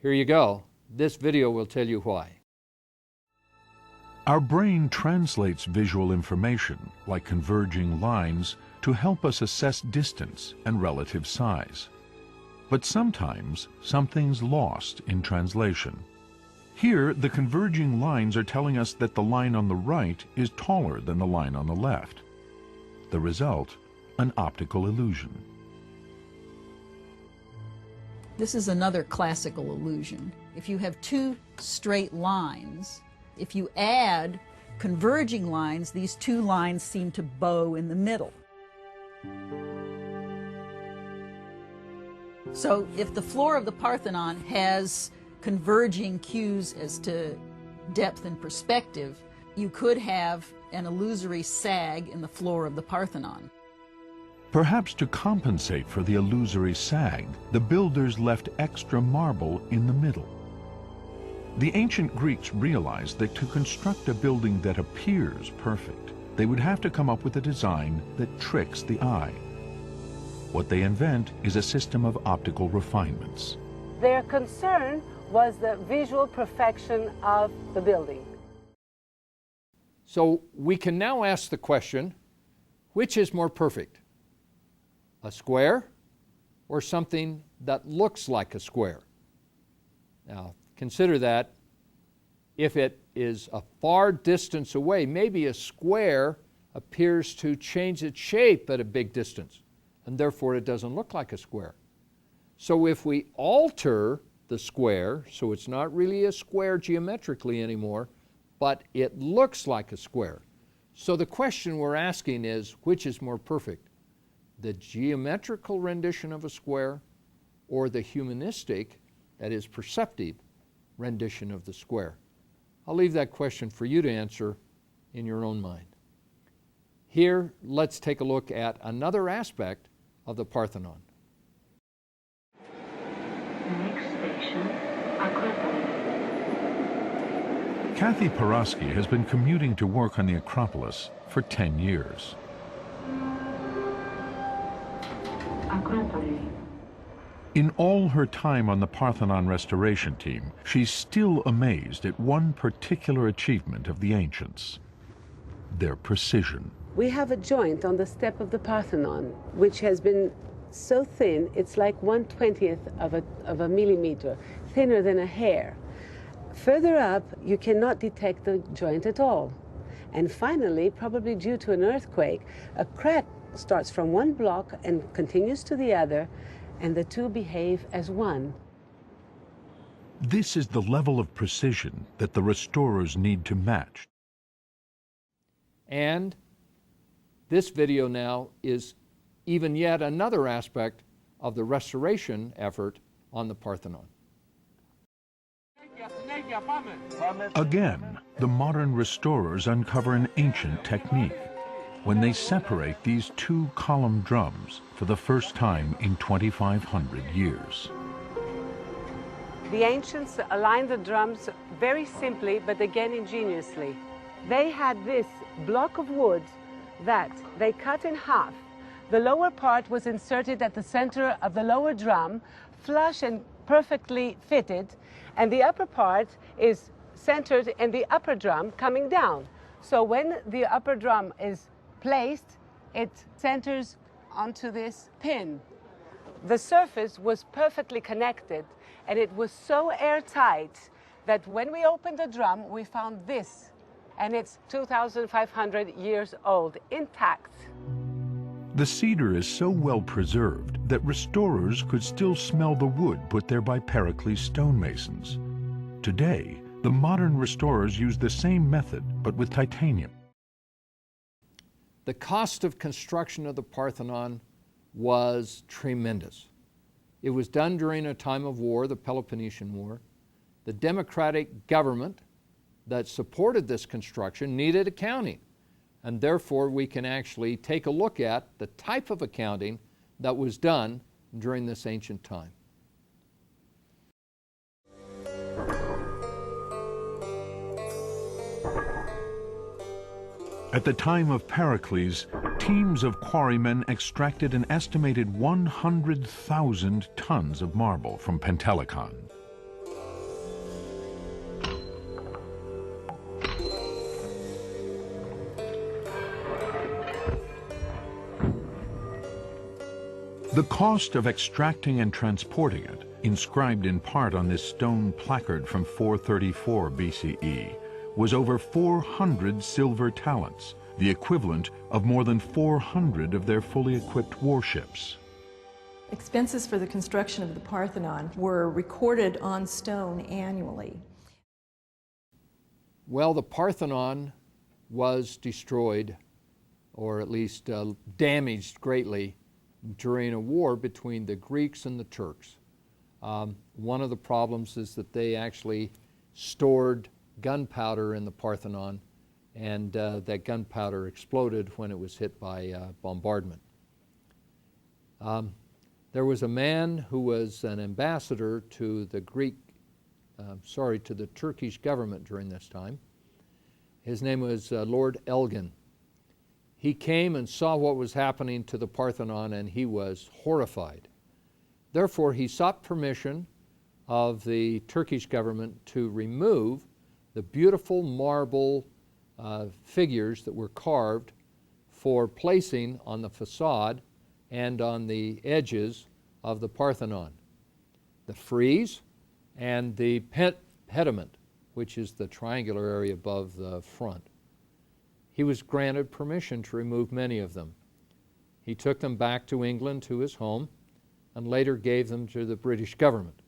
Here you go. This video will tell you why. Our brain translates visual information, like converging lines, to help us assess distance and relative size. But sometimes something's lost in translation. Here, the converging lines are telling us that the line on the right is taller than the line on the left. The result, an optical illusion. This is another classical illusion. If you have two straight lines, if you add converging lines, these two lines seem to bow in the middle. So if the floor of the Parthenon has converging cues as to depth and perspective, you could have an illusory sag in the floor of the Parthenon. Perhaps to compensate for the illusory sag, the builders left extra marble in the middle. The ancient Greeks realized that to construct a building that appears perfect, they would have to come up with a design that tricks the eye. What they invent is a system of optical refinements. Their concern was the visual perfection of the building. So we can now ask the question, which is more perfect? A square or something that looks like a square. Now, consider that if it is a far distance away, maybe a square appears to change its shape at a big distance, and therefore it doesn't look like a square. So if we alter the square, so it's not really a square geometrically anymore, but it looks like a square. So the question we're asking is, which is more perfect? The geometrical rendition of a square or the humanistic, that is perceptive, rendition of the square? I'll leave that question for you to answer in your own mind. Here, let's take a look at another aspect of the Parthenon. Next station, Acropolis. Kathy Porosky has been commuting to work on the Acropolis for 10 years. Acropolis. In all her time on the Parthenon restoration team, she's still amazed at one particular achievement of the ancients: their precision. We have a joint on the step of the Parthenon, which has been so thin, it's like 1/20th of a millimeter, thinner than a hair. Further up, you cannot detect the joint at all. And finally, probably due to an earthquake, a crack starts from one block and continues to the other, and the two behave as one. This is the level of precision that the restorers need to match. And this video now is even yet another aspect of the restoration effort on the Parthenon. Again, the modern restorers uncover an ancient technique when they separate these two column drums for the first time in 2,500 years. The ancients aligned the drums very simply, but again ingeniously. They had this block of wood that they cut in half. The lower part was inserted at the center of the lower drum, flush and perfectly fitted, and the upper part is centered in the upper drum coming down. So when the upper drum is placed, it centers onto this pin. The surface was perfectly connected, and it was so airtight that when we opened the drum, we found this, and it's 2,500 years old, intact. The cedar is so well preserved that restorers could still smell the wood put there by Pericles stonemasons. Today, the modern restorers use the same method, but with titanium. The cost of construction of the Parthenon was tremendous. It was done during a time of war, the Peloponnesian War. The democratic government that supported this construction needed accounting, and therefore we can actually take a look at the type of accounting that was done during this ancient time. At the time of Pericles, teams of quarrymen extracted an estimated 100,000 tons of marble from Pentelicon. The cost of extracting and transporting it, inscribed in part on this stone placard from 434 BCE, was over 400 silver talents, the equivalent of more than 400 of their fully equipped warships. Expenses for the construction of the Parthenon were recorded on stone annually. Well, the Parthenon was destroyed, or at least damaged greatly, during a war between the Greeks and the Turks. One of the problems is that they actually stored gunpowder in the Parthenon, and that gunpowder exploded when it was hit by bombardment. There was a man who was an ambassador to the to the Turkish government during this time. His name was Lord Elgin. He came and saw what was happening to the Parthenon, and he was horrified. Therefore, he sought permission of the Turkish government to remove the beautiful marble figures that were carved for placing on the facade and on the edges of the Parthenon. the frieze, and the pediment, which is the triangular area above the front. He was granted permission to remove many of them. He took them back to England, to his home, and later gave them to the British government.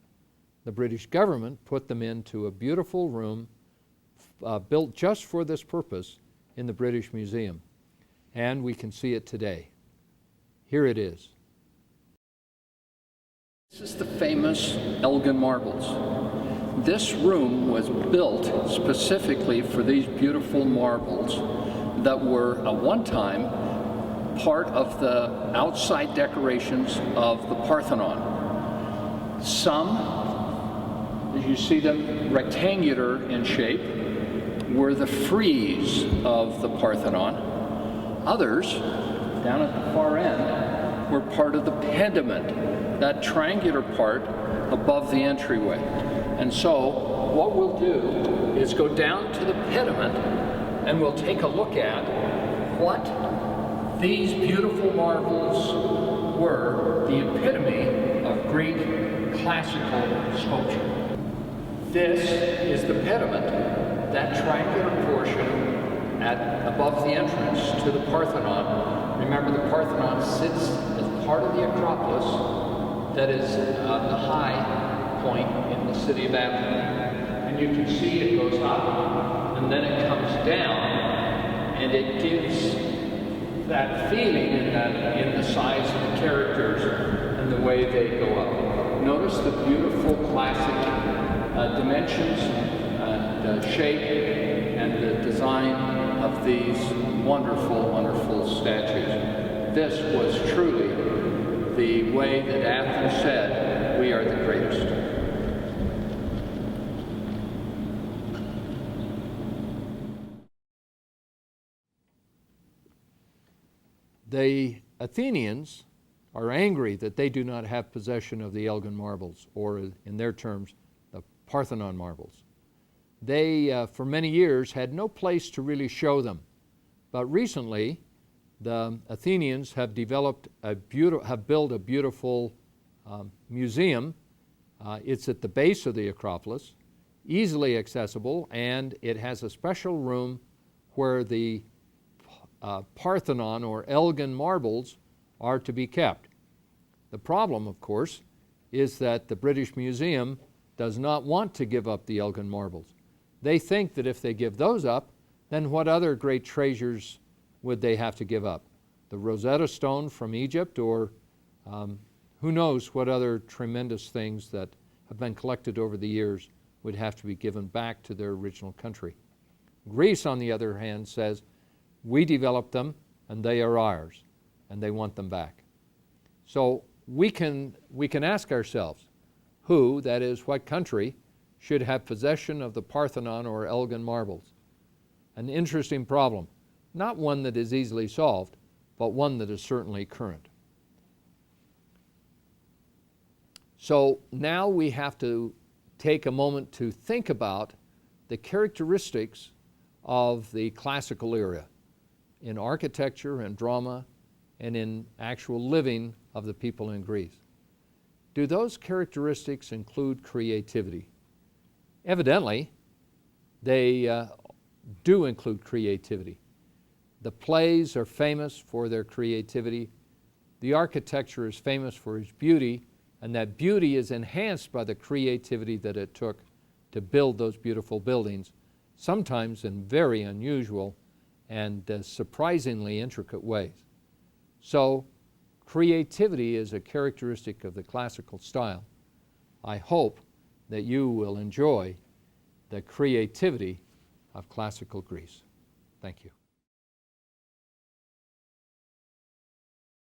The British government put them into a beautiful room built just for this purpose in the British Museum, and we can see it today. Here it is. This is the famous Elgin marbles. This room was built specifically for these beautiful marbles that were at one time part of the outside decorations of the Parthenon. Some, as you see them rectangular in shape, were the frieze of the Parthenon. Others, down at the far end, were part of the pediment, that triangular part above the entryway. And so what we'll do is go down to the pediment and we'll take a look at what these beautiful marbles were, the epitome of Greek classical sculpture. This is the pediment, that triangular portion above the entrance to the Parthenon. Remember, the Parthenon sits as part of the Acropolis that is the high point in the city of Athens. And you can see it goes up and then it comes down, and it gives that feeling in the size of the characters and the way they go up. Notice the beautiful classic dimensions and shape and the design of these wonderful, wonderful statues. This was truly the way that Athens said, "We are the greatest." The Athenians are angry that they do not have possession of the Elgin marbles, or in their terms, the Parthenon marbles. They, for many years, had no place to really show them. But recently, the Athenians have built a beautiful museum. It's at the base of the Acropolis, easily accessible, and it has a special room where the Parthenon or Elgin marbles are to be kept. The problem, of course, is that the British Museum does not want to give up the Elgin marbles. They think that if they give those up, then what other great treasures would they have to give up? The Rosetta Stone from Egypt, or who knows what other tremendous things that have been collected over the years would have to be given back to their original country. Greece, on the other hand, says, we developed them and they are ours, and they want them back. So we can ask ourselves, who, that is, what country, should have possession of the Parthenon or Elgin marbles? An interesting problem, not one that is easily solved, but one that is certainly current. So now we have to take a moment to think about the characteristics of the classical era in architecture and drama and in actual living of the people in Greece. Do those characteristics include creativity? Evidently, they do include creativity. The plays are famous for their creativity. The architecture is famous for its beauty, and that beauty is enhanced by the creativity that it took to build those beautiful buildings, sometimes in very unusual and surprisingly intricate ways. So, creativity is a characteristic of the classical style. I hope that you will enjoy the creativity of classical Greece. Thank you.